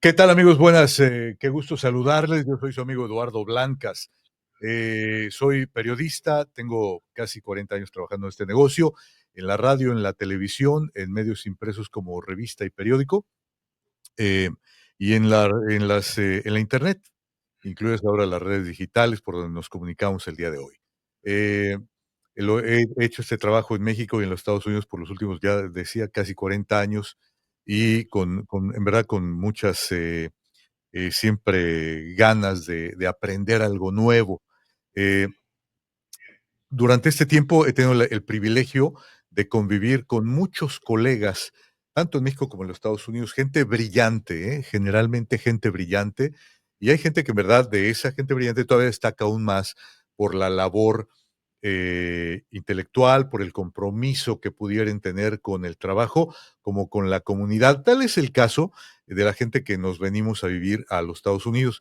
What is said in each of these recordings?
¿Qué tal, amigos? Buenas, qué gusto saludarles. Yo soy su amigo Eduardo Blancas. Soy periodista, tengo casi 40 años trabajando en este negocio, en la radio, en la televisión, en medios impresos como revista y periódico, eh, y en la internet, incluidas ahora las redes digitales por donde nos comunicamos el día de hoy. Eh, he hecho este trabajo en México y en los Estados Unidos por los últimos, ya decía, casi 40 años y en verdad, con muchas siempre ganas de aprender algo nuevo. Eh, Durante este tiempo he tenido el privilegio de convivir con muchos colegas, tanto en México como en los Estados Unidos, gente brillante, generalmente gente brillante, y hay gente que en verdad de esa gente brillante todavía destaca aún más por la labor intelectual, por el compromiso que pudieran tener con el trabajo, como con la comunidad. Tal es el caso de la gente que nos venimos a vivir a los Estados Unidos.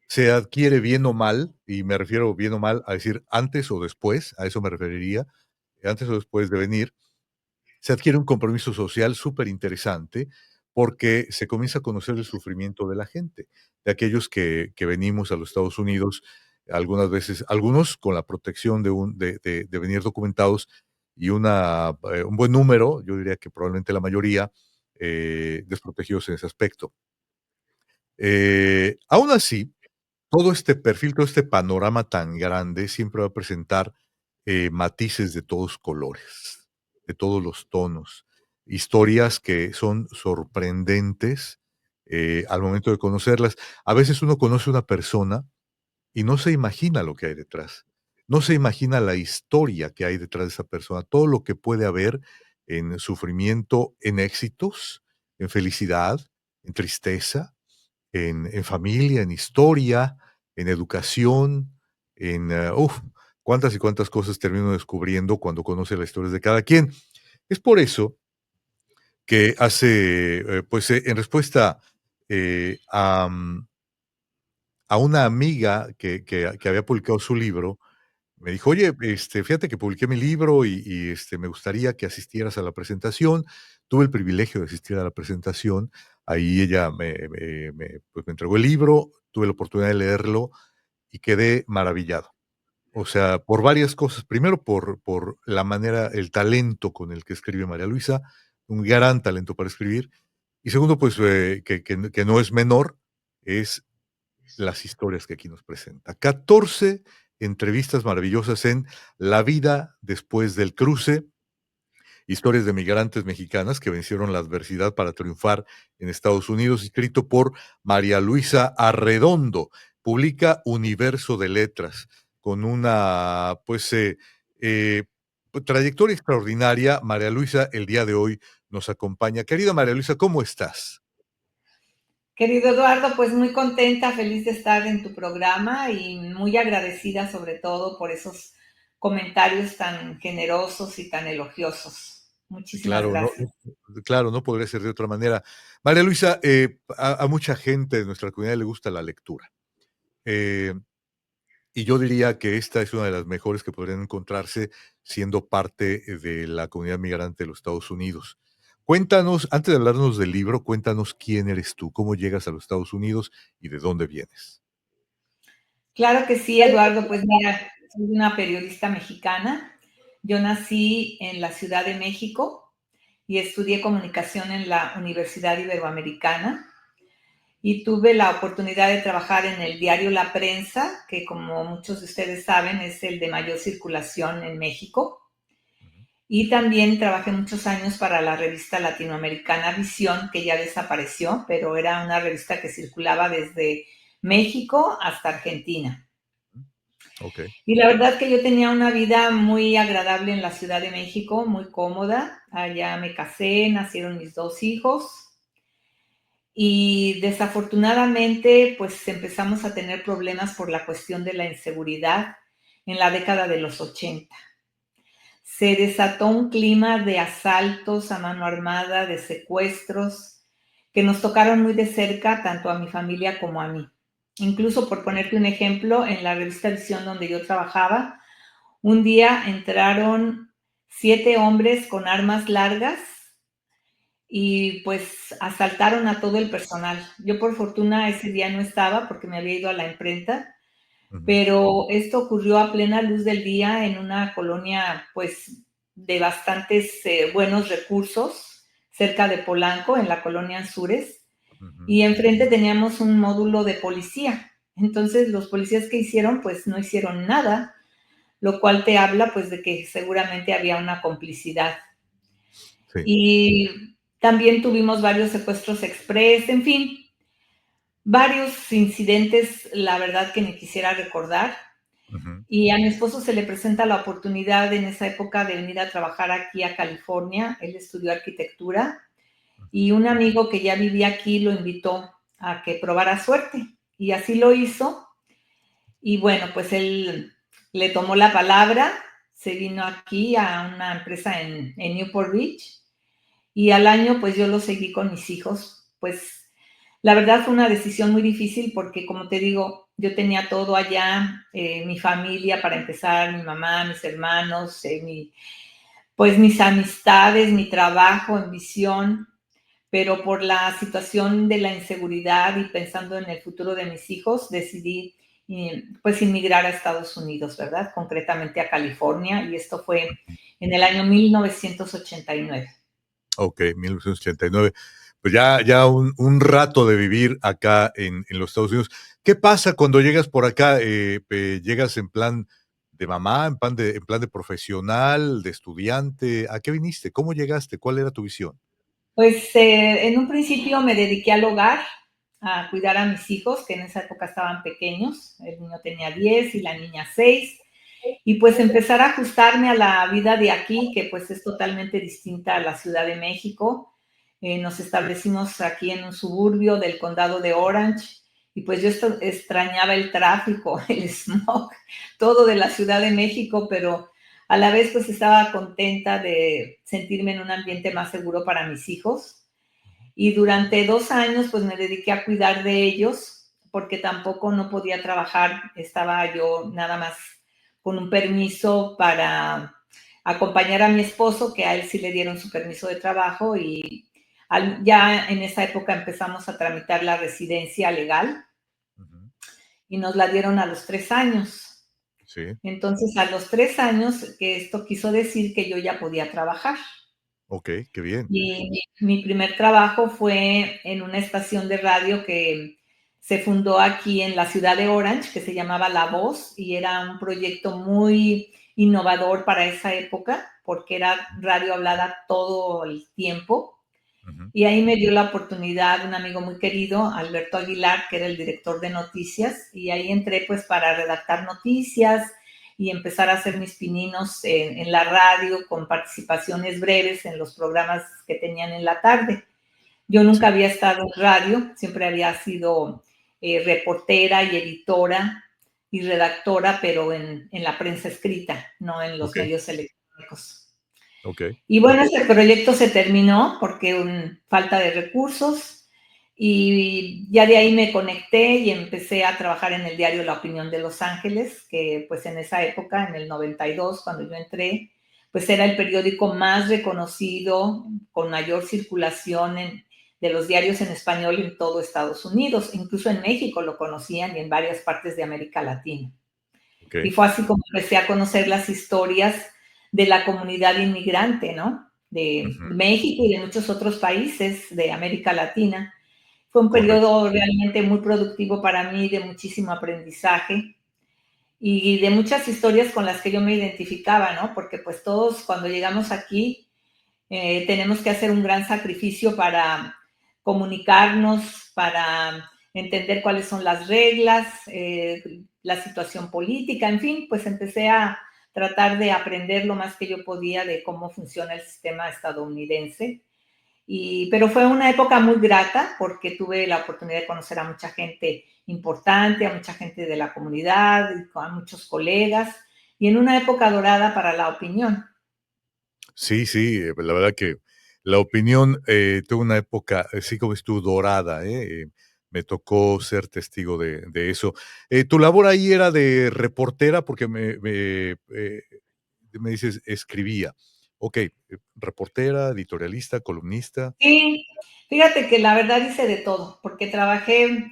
Se adquiere bien o mal, y me refiero bien o mal a decir antes o después, a eso me referiría, antes o después de venir, se adquiere un compromiso social súper interesante, porque se comienza a conocer el sufrimiento de la gente, de aquellos que venimos a los Estados Unidos, algunas veces, algunos con la protección de venir documentados y un buen número, yo diría que probablemente la mayoría, desprotegidos en ese aspecto. Aún así, todo este perfil, todo este panorama tan grande siempre va a presentar, matices de todos colores, de todos los tonos, historias que son sorprendentes, al momento de conocerlas. A veces uno conoce una persona y no se imagina lo que hay detrás. No se imagina la historia que hay detrás de esa persona, todo lo que puede haber en sufrimiento, en éxitos, en felicidad, en tristeza, en familia, en historia, en educación, cuántas y cuántas cosas termino descubriendo cuando conoce las historias de cada quien. Es por eso que en respuesta, a una amiga que había publicado su libro, me dijo: "Oye, fíjate que publiqué mi libro y me gustaría que asistieras a la presentación". Tuve el privilegio de asistir a la presentación. Ahí ella me entregó el libro, tuve la oportunidad de leerlo y quedé maravillado. O sea, por varias cosas. Primero, por la manera, el talento con el que escribe María Luisa, un gran talento para escribir. Y segundo, pues, que no es menor, es las historias que aquí nos presenta. 14 entrevistas maravillosas en La vida después del cruce, historias de migrantes mexicanas que vencieron la adversidad para triunfar en Estados Unidos, escrito por María Luisa Arredondo. Publica Universo de Letras, con una, eh, trayectoria extraordinaria. María Luisa, el día de hoy nos acompaña. Querida María Luisa, ¿cómo estás? Querido Eduardo, pues muy contenta, feliz de estar en tu programa y muy agradecida sobre todo por esos comentarios tan generosos y tan elogiosos. Muchísimas Claro, gracias. claro, no podría ser de otra manera. María Luisa, a mucha gente de nuestra comunidad le gusta la lectura. Eh, y yo diría que esta es una de las mejores que podrían encontrarse siendo parte de la comunidad migrante de los Estados Unidos. Cuéntanos, antes de hablarnos del libro, cuéntanos quién eres tú, cómo llegas a los Estados Unidos y de dónde vienes. Claro que sí, Eduardo, pues mira, soy una periodista mexicana. Yo nací en la Ciudad de México y estudié comunicación en la Universidad Iberoamericana. Y tuve la oportunidad de trabajar en el diario La Prensa, que como muchos de ustedes saben es el de mayor circulación en México. Ujú. Y también trabajé muchos años para la revista latinoamericana Visión, que ya desapareció, pero era una revista que circulaba desde México hasta Argentina. Ok. Y la verdad que yo tenía una vida muy agradable en la Ciudad de México, muy cómoda. Allá me casé, nacieron mis dos hijos. Y desafortunadamente, pues empezamos a tener problemas por la cuestión de la inseguridad en la década de los 80. Se desató un clima de asaltos a mano armada, de secuestros, que nos tocaron muy de cerca tanto a mi familia como a mí. Ujú. Incluso por ponerte un ejemplo, en la revista Visión donde yo trabajaba, un día entraron 7 hombres con armas largas y pues asaltaron a todo el personal. Yo por fortuna ese día no estaba porque me había ido a la imprenta, ujú, pero esto ocurrió a plena luz del día en una colonia pues de bastantes buenos recursos cerca de Polanco, en la colonia Anzures, ujú. y enfrente teníamos un módulo de policía. Entonces los policías que hicieron pues no hicieron nada, lo cual te habla pues de que seguramente había una complicidad. Sí. Y también tuvimos varios secuestros express, en fin, varios incidentes, la verdad que ni quisiera recordar. Ujú, Y a mi esposo se le presenta la oportunidad en esa época de venir a trabajar aquí a California. Él estudió arquitectura ujú. y un amigo que ya vivía aquí lo invitó a que probara suerte. Y así lo hizo. Y bueno, pues él le tomó la palabra, se vino aquí a una empresa en Newport Beach y al año pues yo lo seguí con mis hijos. Pues la verdad fue una decisión muy difícil porque como te digo, yo tenía todo allá, mi familia para empezar, mi mamá, mis hermanos, pues mis amistades, mi trabajo, en visión, pero por la situación de la inseguridad y pensando en el futuro de mis hijos, decidí pues inmigrar a Estados Unidos, ¿verdad? Concretamente a California, y esto fue en el año 1989. Okey, 1989. Pues ya un rato de vivir acá en los Estados Unidos. ¿Qué pasa cuando llegas por acá? ¿Llegas en plan de mamá, en plan de profesional, de estudiante? ¿A qué viniste? ¿Cómo llegaste? ¿Cuál era tu visión? Pues en un principio me dediqué al hogar, a cuidar a mis hijos, que en esa época estaban pequeños. El niño tenía 10 y la niña 6. Y pues empezar a ajustarme a la vida de aquí, que pues es totalmente distinta a la Ciudad de México. Nos establecimos aquí en un suburbio del condado de Orange y pues yo extrañaba el tráfico, el smog, todo de la Ciudad de México, pero a la vez pues estaba contenta de sentirme en un ambiente más seguro para mis hijos. Y durante 2 años pues me dediqué a cuidar de ellos porque tampoco no podía trabajar, estaba yo nada más con un permiso para acompañar a mi esposo, que a él sí le dieron su permiso de trabajo y ya en esa época empezamos a tramitar la residencia legal Ujú. y nos la dieron a los 3 años. Sí, Entonces, a los 3 años, que esto quiso decir que yo ya podía trabajar. okey, qué bien. Y mi primer trabajo fue en una estación de radio que se fundó aquí en la ciudad de Orange, que se llamaba La Voz, y era un proyecto muy innovador para esa época, porque era radio hablada todo el tiempo. Ujú. Y ahí me dio la oportunidad un amigo muy querido, Alberto Aguilar, que era el director de noticias, y ahí entré pues para redactar noticias y empezar a hacer mis pininos en la radio con participaciones breves en los programas que tenían en la tarde. Yo Sí, nunca había estado en radio, siempre había sido reportera y editora y redactora, pero en la prensa escrita, no en los okey, medios electrónicos. okey. Y bueno, ese proyecto se terminó porque falta de recursos y ya de ahí me conecté y empecé a trabajar en el diario La Opinión de Los Ángeles, que pues en esa época, en el 92, cuando yo entré, pues era el periódico más reconocido, con mayor circulación de los diarios en español en todo Estados Unidos, incluso en México lo conocían y en varias partes de América Latina. Y Okey. fue así como empecé a conocer las historias de la comunidad inmigrante, ¿no? De Ujú. México y de muchos otros países de América Latina. Fue un Correcto. periodo realmente muy productivo para mí, de muchísimo aprendizaje y de muchas historias con las que yo me identificaba, ¿no? Porque pues todos cuando llegamos aquí tenemos que hacer un gran sacrificio para comunicarnos, para entender cuáles son las reglas, la situación política, en fin, pues empecé a tratar de aprender lo más que yo podía de cómo funciona el sistema estadounidense. Pero fue una época muy grata porque tuve la oportunidad de conocer a mucha gente importante, a mucha gente de la comunidad, a muchos colegas, y en una época dorada para la opinión. Sí, sí, la verdad que la opinión, tuvo una época, sí, como dices tú, dorada, me tocó ser testigo de eso. ¿Tu labor ahí era de reportera? Porque me dices escribía. Okey, reportera, editorialista, columnista. Sí, fíjate que la verdad hice de todo, porque trabajé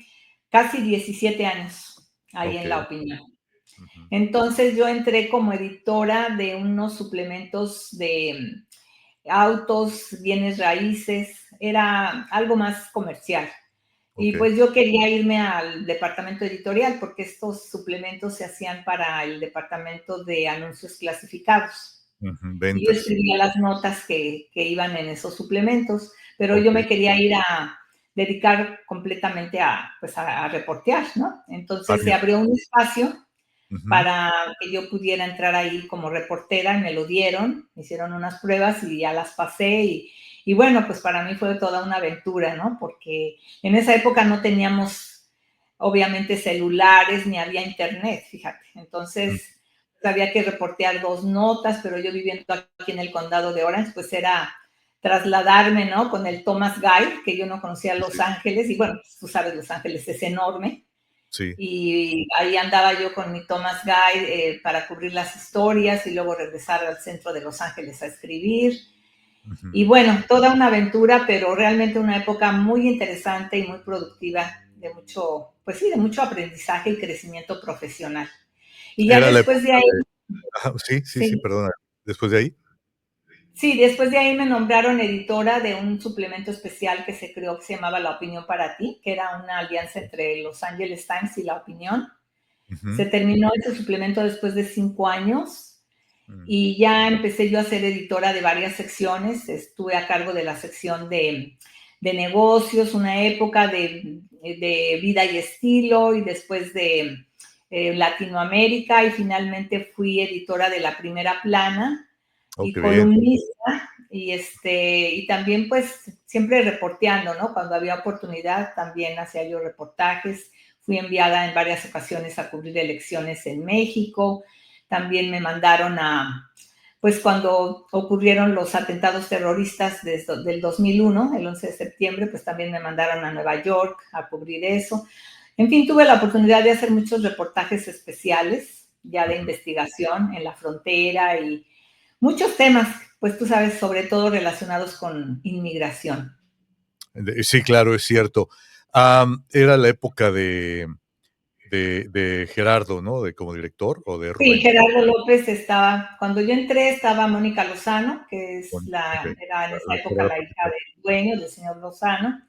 casi 17 años ahí en La Okey. Opinión. Ujú. Entonces, yo entré como editora de unos suplementos de autos, bienes raíces, era algo más comercial. Y Okey. pues yo quería irme al departamento editorial porque estos suplementos se hacían para el departamento de anuncios clasificados. Ujú, Y yo ventas. escribía las notas que iban en esos suplementos, pero yo Okey. me quería ir a dedicar completamente a, pues, a reportear, ¿no? Ah, Entonces se bien. abrió un espacio Ujú. para que yo pudiera entrar ahí como reportera y me lo dieron, me hicieron unas pruebas y ya las pasé y bueno, pues para mí fue toda una aventura, ¿no? Porque en esa época no teníamos obviamente celulares ni había internet, fíjate. Mm, Entonces pues, había que reportear 2 notas, pero yo viviendo aquí en el condado de Orange, pues era trasladarme, ¿no? Con el Thomas Guide, que yo no conocía sí, Los sí, Ángeles, y bueno, tú sabes, Los Ángeles es enorme, sí. y ahí andaba yo con mi Thomas Guide para cubrir las historias y luego regresar al centro de Los Ángeles a escribir. Y Ujú. bueno, toda una aventura, pero realmente una época muy interesante y muy productiva, de mucho, pues sí, de mucho aprendizaje y crecimiento profesional. Y ya Era la después de época ahí, de ajá, sí, sí, sí, sí, perdona. ¿Después de ahí? sí, después de ahí me nombraron editora de un suplemento especial que se creó que se llamaba La Opinión para Ti, que era una alianza entre Los Angeles Times y La Opinión. Se Ujú. terminó ese suplemento después de 5 años Mm, y ya empecé yo a ser editora de varias secciones. Estuve a cargo de la sección de negocios, una época de vida y estilo y después de Latinoamérica y finalmente fui editora de La Primera Plana oh, y qué bien. columnista y también pues siempre reporteando, ¿no? Cuando había oportunidad también hacía yo reportajes. Fui enviada en varias ocasiones a cubrir elecciones en México. También me mandaron pues cuando ocurrieron los atentados terroristas del 2001, el 11 de septiembre, pues también me mandaron a Nueva York a cubrir eso. En fin, tuve la oportunidad de hacer muchos reportajes especiales, ya de Ujú. investigación en la frontera y muchos temas, pues tú sabes, sobre todo relacionados con inmigración. Sí, claro, es cierto. Era la época de Gerardo, ¿no? De como director, ¿o de Sí, Rubén? Gerardo López estaba, cuando yo entré estaba Mónica Lozano, que Bueno, okey. era en esa La que época era la la hija principal. del dueño, del señor Lozano,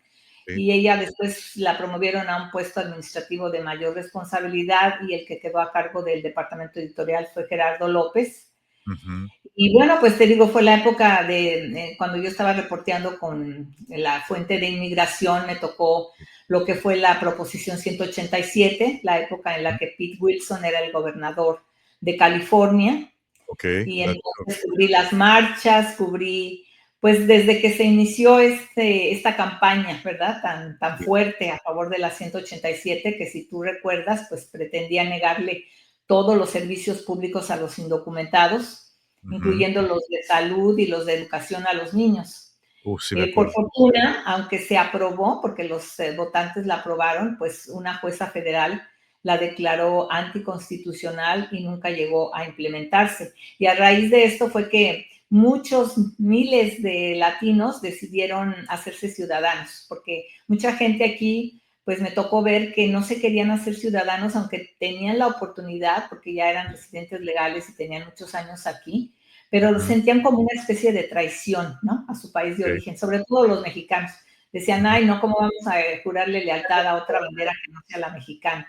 Sí. y ella después la promovieron a un puesto administrativo de mayor responsabilidad y el que quedó a cargo del departamento editorial fue Gerardo López. Ujú. Y bueno, pues te digo, fue la época de cuando yo estaba reporteando con la fuente de inmigración, me tocó lo que fue la proposición 187, la época en la Mm, que Pete Wilson era el gobernador de California, okey. y La entonces cubrí las marchas, cubrí, pues desde que se inició esta campaña, ¿verdad? Tan sí. fuerte a favor de la 187, que si tú recuerdas, pues pretendía negarle todos los servicios públicos a los indocumentados, Ujú. incluyendo los de salud y los de educación a los niños. Sí, me Por acuerdo. fortuna, aunque se aprobó, porque los votantes la aprobaron, pues una jueza federal la declaró anticonstitucional y nunca llegó a implementarse. Y a raíz de esto fue que muchos miles de latinos decidieron hacerse ciudadanos, porque mucha gente aquí, pues me tocó ver que no se querían hacer ciudadanos, aunque tenían la oportunidad, porque ya eran residentes legales y tenían muchos años aquí, pero lo Ujú. sentían como una especie de traición, ¿no? A su país de Okey. origen, sobre todo los mexicanos. Decían, Ujú. ay, no, ¿cómo vamos a jurarle lealtad a otra bandera que no sea la mexicana?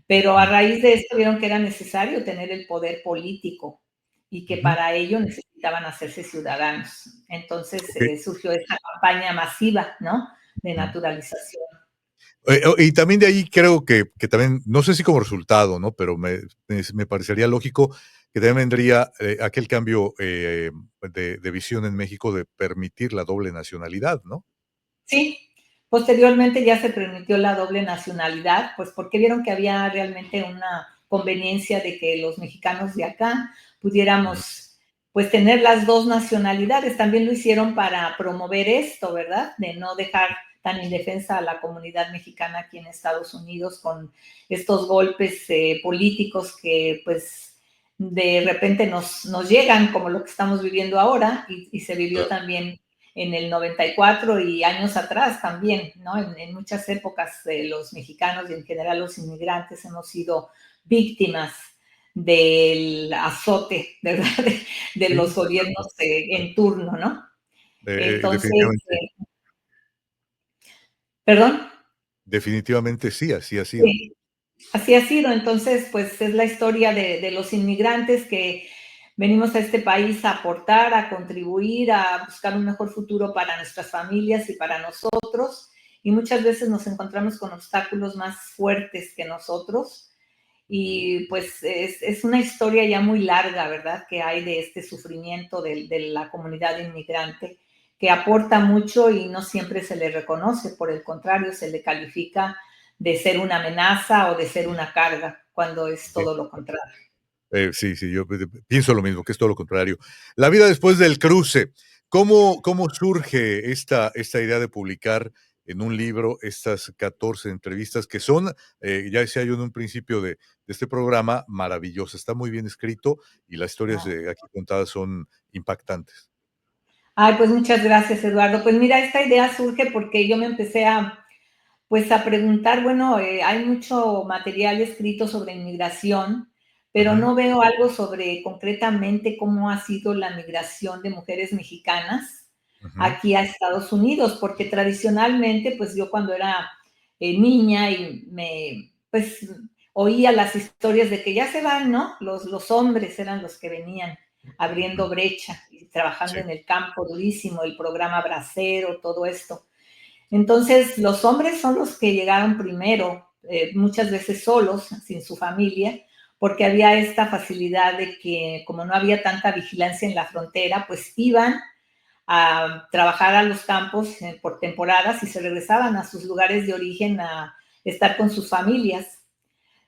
Pero a Ujú. raíz de esto vieron que era necesario tener el poder político y que Ujú. para ello necesitaban hacerse ciudadanos. Entonces Okey. surgió esta campaña masiva, ¿no? De Ujú. naturalización. Y también de ahí creo que también, no sé si como resultado, ¿no? Pero me parecería lógico que también vendría, aquel cambio, de visión en México de permitir la doble nacionalidad, ¿no? Sí, posteriormente ya se permitió la doble nacionalidad, pues porque vieron que había realmente una conveniencia de que los mexicanos de acá Ujú. pudiéramos pues tener las dos nacionalidades. También lo hicieron para promover esto, ¿verdad? De no dejar tan indefensa a la comunidad mexicana aquí en Estados Unidos con estos golpes políticos que pues de repente nos llegan, como lo que estamos viviendo ahora, y se vivió Claro. también en el 94 y años atrás también, ¿no? En muchas épocas los mexicanos y en general los inmigrantes hemos sido víctimas del azote, ¿verdad? De Sí, los de acuerdo. gobiernos en turno, ¿no? Entonces, Definitivamente. ¿perdón? Definitivamente sí, así ha sido. Sí. Así ha sido, entonces, pues es la historia de los inmigrantes que venimos a este país a aportar, a contribuir, a buscar un mejor futuro para nuestras familias y para nosotros. Y muchas veces nos encontramos con obstáculos más fuertes que nosotros. Ujú. Y pues es una historia ya muy larga, ¿verdad? Que hay de este sufrimiento de la comunidad inmigrante, que aporta mucho y no siempre se le reconoce, por el contrario, se le califica de ser una amenaza o de ser una carga, cuando es Sí. todo lo contrario. Sí, sí, yo pienso lo mismo, que es todo lo contrario. La vida después del cruce, ¿cómo surge esta idea de publicar en un libro estas 14 entrevistas que son, ya decía yo en un principio de este programa, maravillosas? Está muy bien escrito y las historias, No. aquí contadas son impactantes. Ay, pues muchas gracias, Eduardo. Pues mira, esta idea surge porque yo me empecé pues a preguntar, bueno, hay mucho material escrito sobre inmigración, pero Ujú, no veo algo sobre concretamente cómo ha sido la migración de mujeres mexicanas ujú, aquí a Estados Unidos, porque tradicionalmente, pues yo cuando era niña y pues oía las historias de que ya se van, ¿no? Los hombres eran los que venían ujú. abriendo brecha y trabajando Sí, en el campo durísimo, el programa Bracero, todo esto. Entonces, los hombres son los que llegaron primero, muchas veces solos, sin su familia, porque había esta facilidad de que como no había tanta vigilancia en la frontera, pues iban a trabajar a los campos por temporadas y se regresaban a sus lugares de origen a estar con sus familias.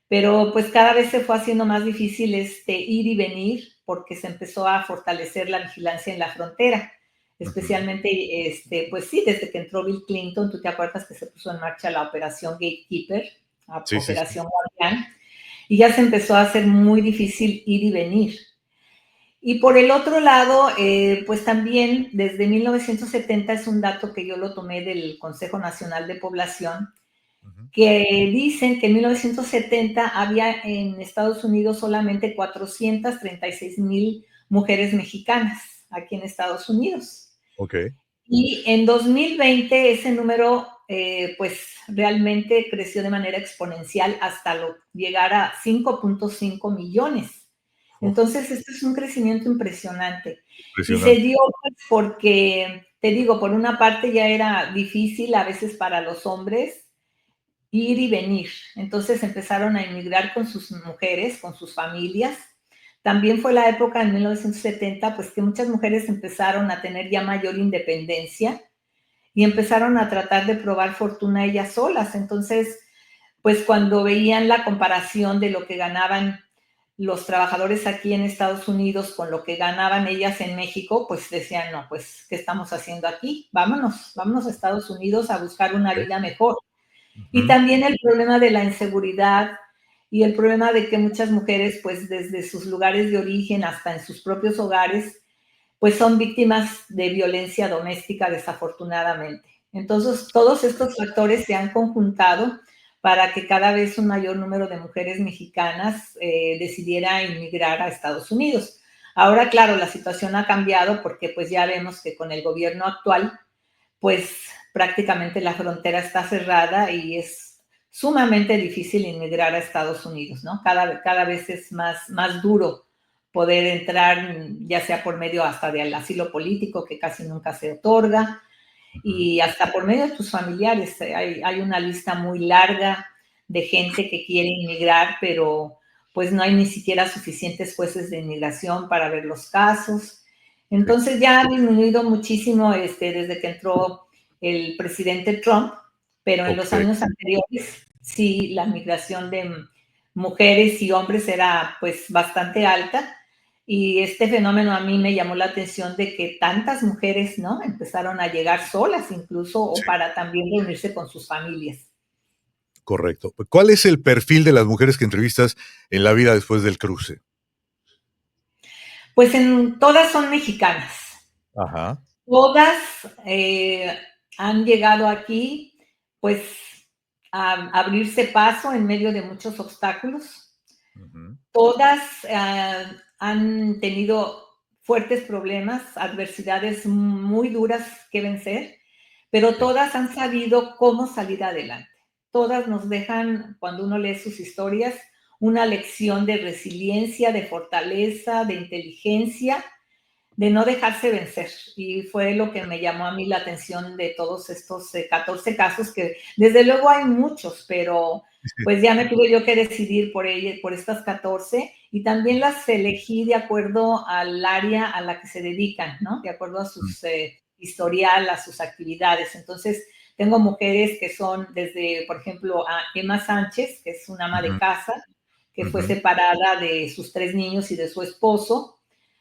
Pero pues cada vez se fue haciendo más difícil ir y venir porque se empezó a fortalecer la vigilancia en la frontera, ujú. especialmente, pues sí, desde que entró Bill Clinton, tú te acuerdas que se puso en marcha la operación Gatekeeper, la Sí, sí, sí. operación Guardián, y ya se empezó a hacer muy difícil ir y venir. Y por el otro lado, pues también desde 1970 es un dato que yo lo tomé del Consejo Nacional de Población, Ujú. que dicen que en 1970 había en Estados Unidos solamente 436,000 mujeres mexicanas aquí en Estados Unidos. Okey. Y en 2020 ese número pues realmente creció de manera exponencial hasta llegar a 5.5 millones. Uf, Entonces, este es un crecimiento impresionante. Y se impresionante. dio pues, porque, te digo, por una parte ya era difícil a veces para los hombres ir y venir. Entonces empezaron a emigrar con sus mujeres, con sus familias. También fue la época en 1970, pues que muchas mujeres empezaron a tener ya mayor independencia y empezaron a tratar de probar fortuna ellas solas. Entonces, pues cuando veían la comparación de lo que ganaban los trabajadores aquí en Estados Unidos con lo que ganaban ellas en México, pues decían, no, pues, ¿qué estamos haciendo aquí? Vámonos, vámonos a Estados Unidos a buscar una Okey. vida mejor. Y Ujú. también el problema de la inseguridad y el problema de que muchas mujeres, pues desde sus lugares de origen hasta en sus propios hogares, pues son víctimas de violencia doméstica desafortunadamente. Entonces, todos estos factores se han conjuntado para que cada vez un mayor número de mujeres mexicanas decidiera inmigrar a Estados Unidos. Ahora, claro, la situación ha cambiado porque pues ya vemos que con el gobierno actual pues prácticamente la frontera está cerrada y es sumamente difícil inmigrar a Estados Unidos, ¿no? Cada vez es más duro poder entrar, ya sea por medio hasta del asilo político, que casi nunca se otorga, Ujú. y hasta por medio de tus familiares. Hay una lista muy larga de gente que quiere inmigrar, pero pues no hay ni siquiera suficientes jueces de inmigración para ver los casos. Sí. Entonces ya ha disminuido muchísimo desde que entró el presidente Trump, pero en los Okey. años anteriores sí la migración de mujeres y hombres era pues bastante alta y este fenómeno a mí me llamó la atención de que tantas mujeres, ¿no? Empezaron a llegar solas incluso o Sí, para también reunirse con sus familias. correcto. ¿Cuál es el perfil de las mujeres que entrevistas en La vida después del cruce? Pues todas son mexicanas. Ajá. Todas han llegado aquí, pues, a abrirse paso en medio de muchos obstáculos. Ujú. Todas han tenido fuertes problemas, adversidades muy duras que vencer, pero Sí, todas han sabido cómo salir adelante. Todas nos dejan, cuando uno lee sus historias, una lección de resiliencia, de fortaleza, de inteligencia, de no dejarse vencer. Y fue lo que me llamó a mí la atención de todos estos 14 casos, que desde luego hay muchos, pero sí. pues ya me tuve yo que decidir por ellas, por estas 14, y también las elegí de acuerdo al área a la que se dedican, ¿no? De acuerdo a Mm, sus historial, a sus actividades. Entonces, tengo mujeres que son desde, por ejemplo, a Emma Sánchez, que es una ama de ujú, casa, que fue ujú. separada de sus 3 niños y de su esposo,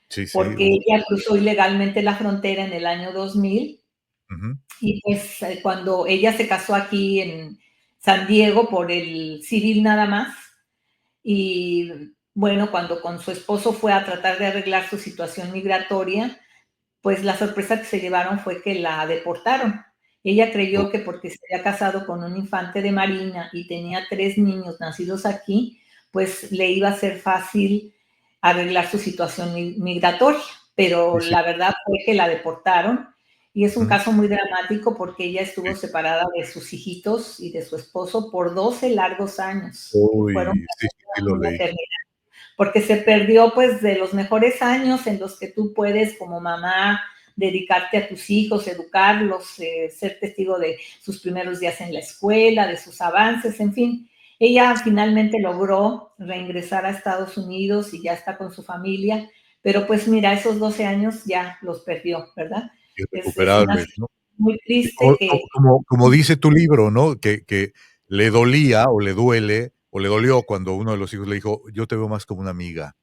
Sí, sí. porque ella cruzó ilegalmente la frontera en el año 2000 Ujú. y pues cuando ella se casó aquí en San Diego por el civil nada más y bueno, cuando con su esposo fue a tratar de arreglar su situación migratoria, pues la sorpresa que se llevaron fue que la deportaron. Ella Oh, creyó que porque se había casado con un infante de marina y tenía 3 niños nacidos aquí, pues le iba a ser fácil arreglar su situación migratoria. Pero sí, sí. la verdad fue que la deportaron y es un Ujú. caso muy dramático porque ella estuvo Sí. separada de sus hijitos y de su esposo por 12 largos años, que fueron Uy, sí, sí, sí lo una leí. eternidad, porque se perdió pues de los mejores años en los que tú puedes como mamá dedicarte a tus hijos, educarlos, ser testigo de sus primeros días en la escuela, de sus avances, en fin. Ella finalmente logró reingresar a Estados Unidos y ya está con su familia, pero pues mira, esos 12 años ya los perdió, ¿verdad? Es una Irrecuperables, ¿no? situación muy Y triste que como dice tu libro, ¿no? Que le dolía o le duele, o le dolió cuando uno de los hijos le dijo: "Yo te veo más como una amiga".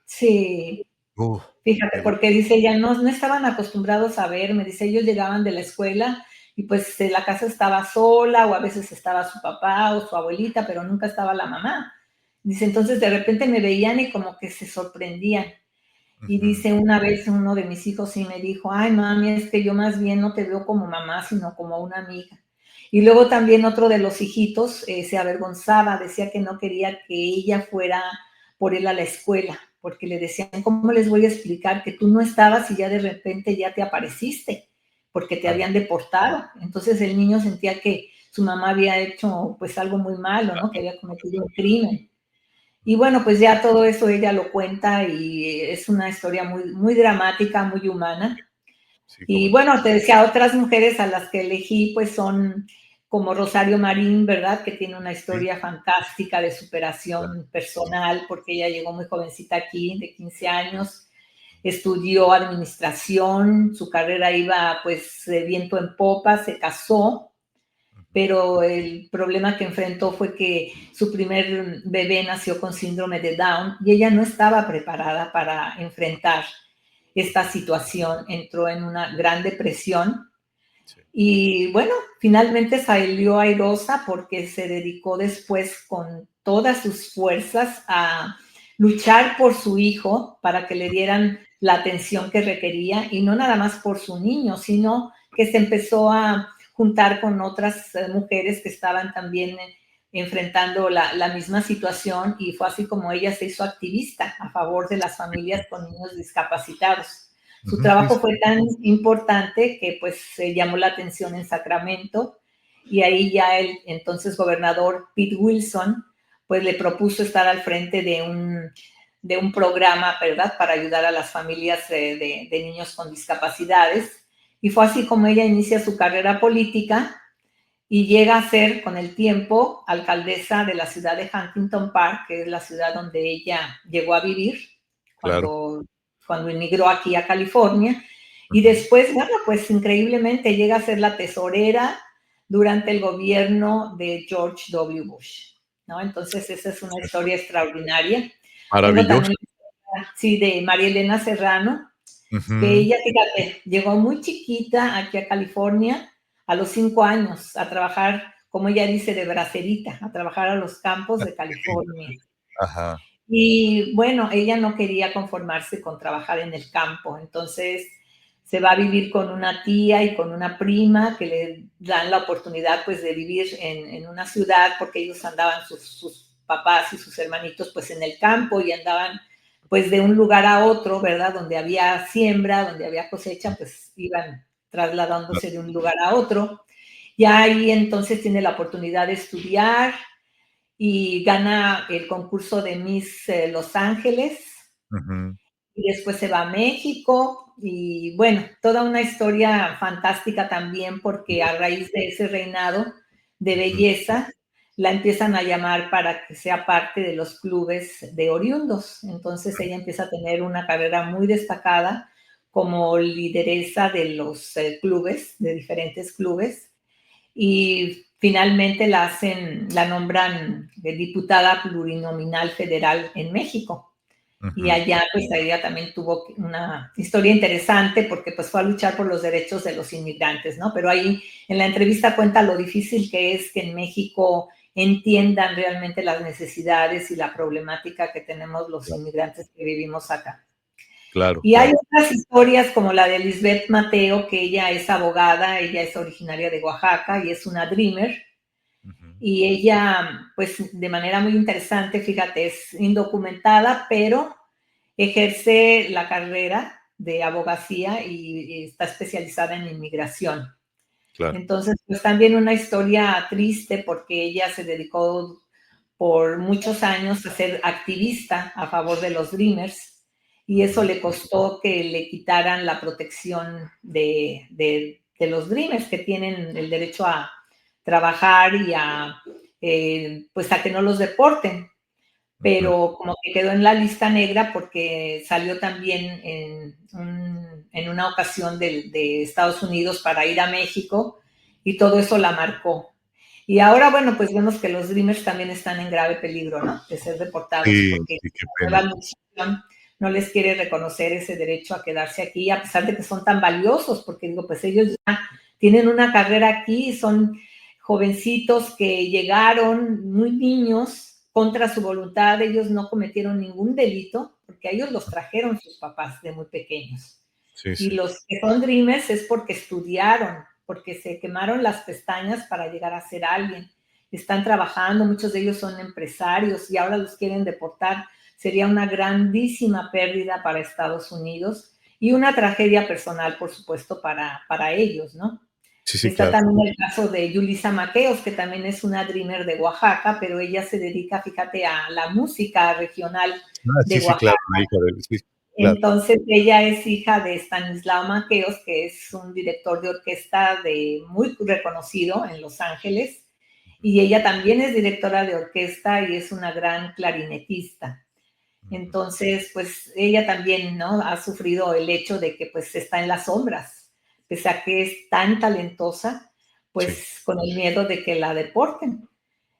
sí. Uf, Fíjate, qué du porque dice ella, no estaban acostumbrados a verme, dice, ellos llegaban de la escuela y pues la casa estaba sola o a veces estaba su papá o su abuelita, pero nunca estaba la mamá. Dice, entonces de repente me veían y como que se sorprendían. Y ujú. dice, una vez uno de mis hijos sí me dijo, ay mami, es que yo más bien no te veo como mamá, sino como una amiga. Y luego también otro de los hijitos se avergonzaba, decía que no quería que ella fuera por él a la escuela, porque le decían, ¿cómo les voy a explicar que tú no estabas y ya de repente ya te apareciste? Porque te Claro, habían deportado. Entonces el niño sentía que su mamá había hecho pues algo muy malo, ¿no? Que había cometido un crimen. Y bueno, pues ya todo eso ella lo cuenta y es una historia muy, muy dramática, muy humana. sí, cómo Y no. bueno, te decía, otras mujeres a las que elegí, pues son como Rosario Marín, ¿verdad? Que tiene una Sí, historia fantástica de claro. superación personal, porque ella llegó muy jovencita aquí, de 15 años, estudió administración, su carrera iba pues de viento en popa, se casó, Ujú. pero el problema que enfrentó fue que su primer bebé nació con síndrome de Down y ella no estaba preparada para enfrentar esta situación, entró en una gran depresión Sí. y bueno, finalmente salió airosa porque se dedicó después con todas sus fuerzas a luchar por su hijo para que le dieran la atención que requería y no nada más por su niño, sino que se empezó a juntar con otras mujeres que estaban también enfrentando la misma situación y fue así como ella se hizo activista a favor de las Sí, familias sí. con niños discapacitados. Su Ujú, sí, trabajo sí. fue tan importante que pues se llamó la atención en Sacramento y ahí ya el entonces gobernador Pete Wilson pues le propuso estar al frente de un programa, ¿verdad?, para ayudar a las familias de niños con discapacidades. Y fue así como ella inicia su carrera política y llega a ser con el tiempo alcaldesa de la ciudad de Huntington Park, que es la ciudad donde ella llegó a vivir Claro. cuando emigró aquí a California. Y Ujú. después, bueno, pues increíblemente llega a ser la tesorera durante el gobierno de George W. Bush, ¿no? Entonces esa es una historia extraordinaria. Tengo Maravilloso. también, sí, de María Elena Serrano, que Ujú. ella, fíjate, llegó muy chiquita aquí a California a los 5 años a trabajar, como ella dice, de bracerita, a trabajar a los campos de Qué lindo. California. Ajá. Y bueno, ella no quería conformarse con trabajar en el campo, entonces se va a vivir con una tía y con una prima que le dan la oportunidad pues de vivir en una ciudad porque ellos andaban, sus papás y sus hermanitos pues en el campo y andaban pues de un lugar a otro, ¿verdad? Donde había siembra, donde había cosecha, pues iban trasladándose de un lugar a otro. Y ahí entonces tiene la oportunidad de estudiar y gana el concurso de Miss Los Ángeles Ujú. y después se va a México y bueno, toda una historia fantástica también porque a raíz de ese reinado de Ujú. belleza la empiezan a llamar para que sea parte de los clubes de oriundos. Entonces ella empieza a tener una carrera muy destacada como lideresa de los clubes, de diferentes clubes, y finalmente la nombran diputada plurinominal federal en México. Y Ujú. allá, pues ella también tuvo una historia interesante porque pues fue a luchar por los derechos de los inmigrantes, ¿no? Pero ahí en la entrevista cuenta lo difícil que es que en México entiendan realmente las necesidades y la problemática que tenemos los Claro, inmigrantes que vivimos acá. claro, Y hay claro. otras historias como la de Lisbeth Mateo, que ella es abogada, ella es originaria de Oaxaca y es una dreamer. Ujú. Y ella, pues de manera muy interesante, fíjate, es indocumentada, pero ejerce la carrera de abogacía y está especializada en inmigración. Claro. Entonces, pues también una historia triste porque ella se dedicó por muchos años a ser activista a favor de los Dreamers y eso Ujú. le costó que le quitaran la protección de los Dreamers que tienen el derecho a trabajar y a, pues a que no los deporten, Ujú. pero como que quedó en la lista negra porque salió también en una ocasión de Estados Unidos para ir a México y todo eso la marcó. Y ahora, bueno, pues vemos que los Dreamers también están en grave peligro, ¿no? De ser deportados Sí, porque sí, qué la pena. nueva administración no les quiere reconocer ese derecho a quedarse aquí, a pesar de que son tan valiosos, porque digo, pues ellos ya tienen una carrera aquí, son jovencitos que llegaron muy niños contra su voluntad, ellos no cometieron ningún delito, porque a ellos los trajeron sus papás de muy pequeños. Sí, Y sí. los que son dreamers es porque estudiaron, porque se quemaron las pestañas para llegar a ser alguien. Están trabajando, muchos de ellos son empresarios y ahora los quieren deportar. Sería una grandísima pérdida para Estados Unidos y una tragedia personal, por supuesto, para ellos, ¿no? Sí, sí, Está claro. también el caso de Yulisa Maqueos, que también es una dreamer de Oaxaca, pero ella se dedica, fíjate, a la música regional Ah, de sí, sí, Oaxaca. claro, la hija de él, sí, claro. Entonces ella es hija de Stanislao Maqueos, que es un director de orquesta muy reconocido en Los Ángeles, Ujú. y ella también es directora de orquesta y es una gran clarinetista. Ujú. Entonces, pues ella también, ¿no? Ha sufrido el hecho de que pues está en las sombras, pese a que es tan talentosa, Sí. pues con el miedo de que la deporten.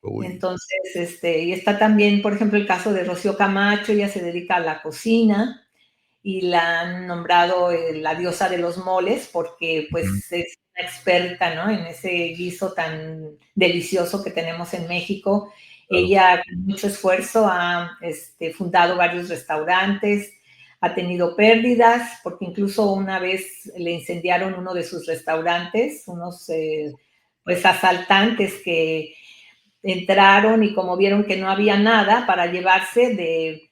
Uy. Entonces, y está también, por ejemplo, el caso de Rocío Camacho, ella se dedica a la cocina y la han nombrado la diosa de los moles porque Ujú. pues es una experta, ¿no? En ese guiso tan delicioso que tenemos en México. Claro. Ella con mucho esfuerzo ha fundado varios restaurantes, ha tenido pérdidas porque incluso una vez le incendiaron uno de sus restaurantes, unos pues asaltantes que entraron y como vieron que no había nada para llevarse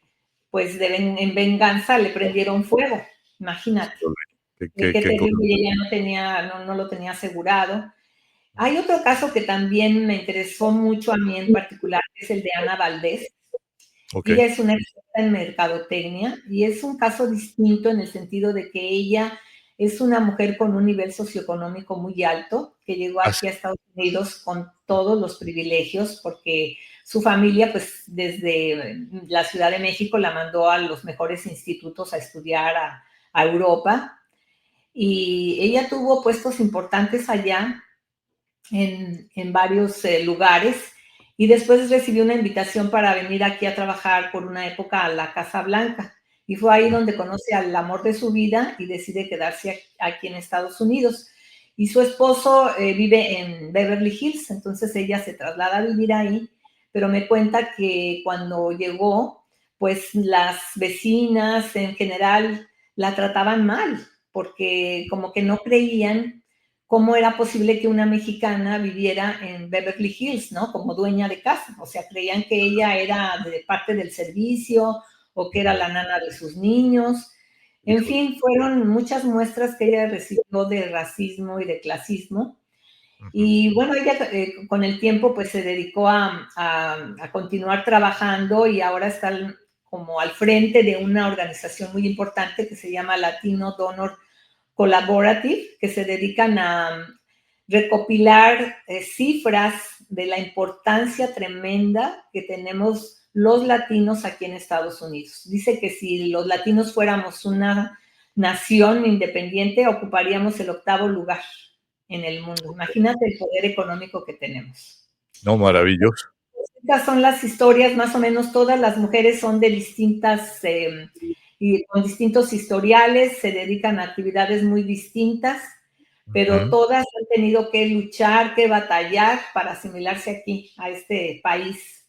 pues en venganza le prendieron fuego, imagínate. Híjole, Qué qué cosa. terrible, y ella no lo tenía asegurado. Hay otro caso que también me interesó mucho a mí en particular, que es el de Ana Valdés. Ella Okey. es una experta en mercadotecnia y es un caso distinto en el sentido de que ella es una mujer con un nivel socioeconómico muy alto, que llegó Ah, aquí sí. a Estados Unidos con todos los privilegios, porque su familia, pues desde la Ciudad de México la mandó a los mejores institutos a estudiar a Europa. Y ella tuvo puestos importantes allá en varios lugares y después recibió una invitación para venir aquí a trabajar por una época a la Casa Blanca. Y fue ahí Mm. donde conoce al amor de su vida y decide quedarse aquí en Estados Unidos. Y su esposo vive en Beverly Hills, entonces ella se traslada a vivir ahí, pero me cuenta que cuando llegó, pues las vecinas en general la trataban mal, porque como que no creían cómo era posible que una mexicana viviera en Beverly Hills, ¿no? Como dueña de casa. O sea, creían que ella era de parte del servicio o que era Ujú. la nana de sus niños. En Híjole. fin, fueron muchas muestras que ella recibió de racismo y de clasismo. Ujú. Y bueno, ella con el tiempo pues se dedicó a continuar trabajando y ahora está como al frente de una organización muy importante que se llama Latino Donor Collaborative, que se dedican a recopilar cifras de la importancia tremenda que tenemos los latinos aquí en Estados Unidos. Dice que si los latinos fuéramos una nación independiente, ocuparíamos el 8º lugar en el mundo. Imagínate el poder económico que tenemos. No, maravilloso. Estas son las historias, más o menos todas las mujeres son de distintas, y con distintos historiales, se dedican a actividades muy distintas, pero Ujú. todas han tenido que luchar, que batallar para asimilarse aquí, a este país,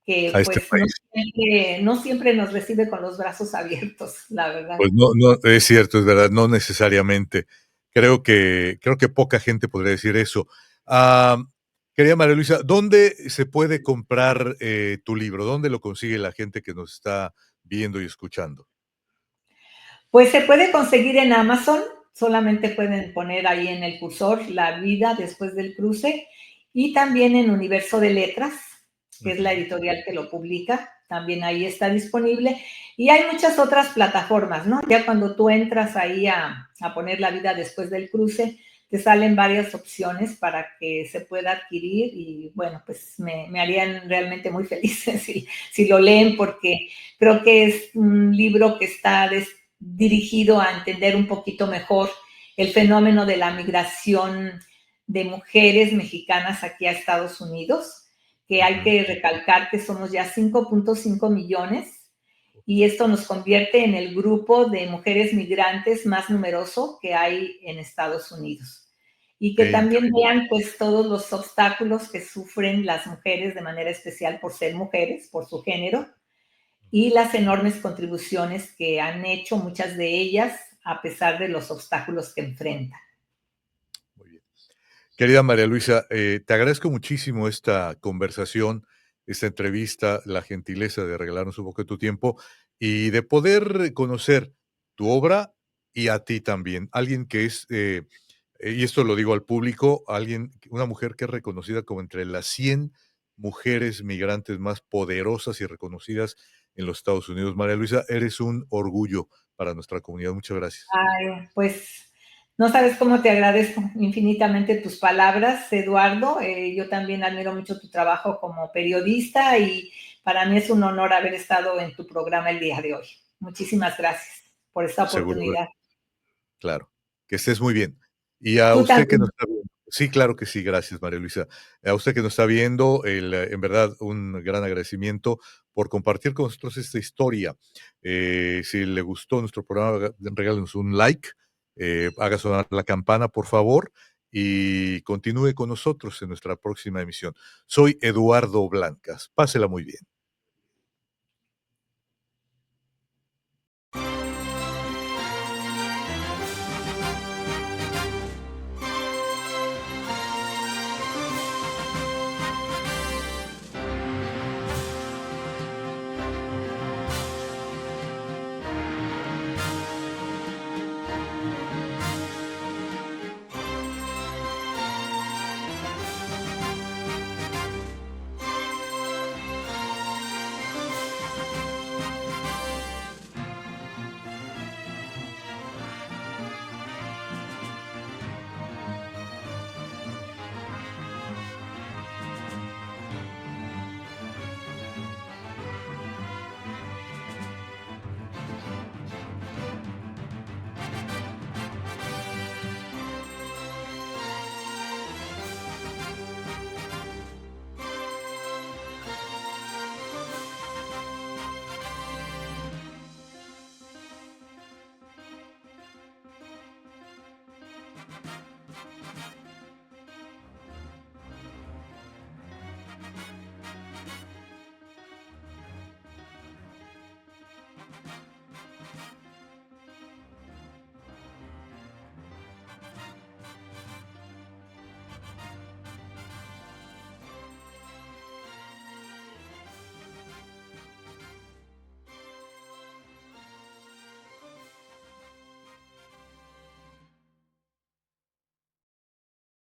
A que este pues no país. siempre, no siempre nos recibe con los brazos abiertos, la verdad. Pues no, es cierto, es verdad, no necesariamente. Creo que poca gente podría decir eso. Am, Querida María Luisa, ¿dónde se puede comprar, tu libro? ¿Dónde lo consigue la gente que nos está viendo y escuchando? Pues se puede conseguir en Amazon, solamente pueden poner ahí en el cursor La vida después del cruce, y también en Universo de Letras, que es la Ujú. editorial que lo publica, también ahí está disponible. Y hay muchas otras plataformas, ¿no? Ya cuando tú entras ahí a poner La vida después del cruce, te salen varias opciones para que se pueda adquirir y bueno, pues me harían realmente muy felices si lo leen porque creo que es un libro que está dirigido a entender un poquito mejor el fenómeno de la migración de mujeres mexicanas aquí a Estados Unidos, que hay Ujú. que recalcar que somos ya 5.5 millones y esto nos convierte en el grupo de mujeres migrantes más numeroso que hay en Estados Unidos. Y que Qué también increíble. vean pues todos los obstáculos que sufren las mujeres de manera especial por ser mujeres, por su género, y las enormes contribuciones que han hecho muchas de ellas a pesar de los obstáculos que enfrentan. Muy bien. Querida María Luisa, te agradezco muchísimo esta conversación, esta entrevista, la gentileza de regalarnos un poco de tu tiempo y de poder conocer tu obra y a ti también. Alguien que es, y esto lo digo al público, una mujer que es reconocida como entre las 100 mujeres migrantes más poderosas y reconocidas en los Estados Unidos. María Luisa, eres un orgullo para nuestra comunidad. Muchas gracias. Ay, pues no sabes cómo te agradezco infinitamente tus palabras, Eduardo. Yo también admiro mucho tu trabajo como periodista y para mí es un honor haber estado en tu programa el día de hoy. Muchísimas gracias por esta Seguro. oportunidad. Claro, que estés muy bien. Y a Tú usted que nos también. está viendo sí, claro que sí, gracias, María Luisa. A usted que nos está viendo, en verdad, un gran agradecimiento por compartir con nosotros esta historia. Si le gustó nuestro programa, regálenos un like, haga sonar la campana, por favor, y continúe con nosotros en nuestra próxima emisión. Soy Eduardo Blancas. Pásela muy bien.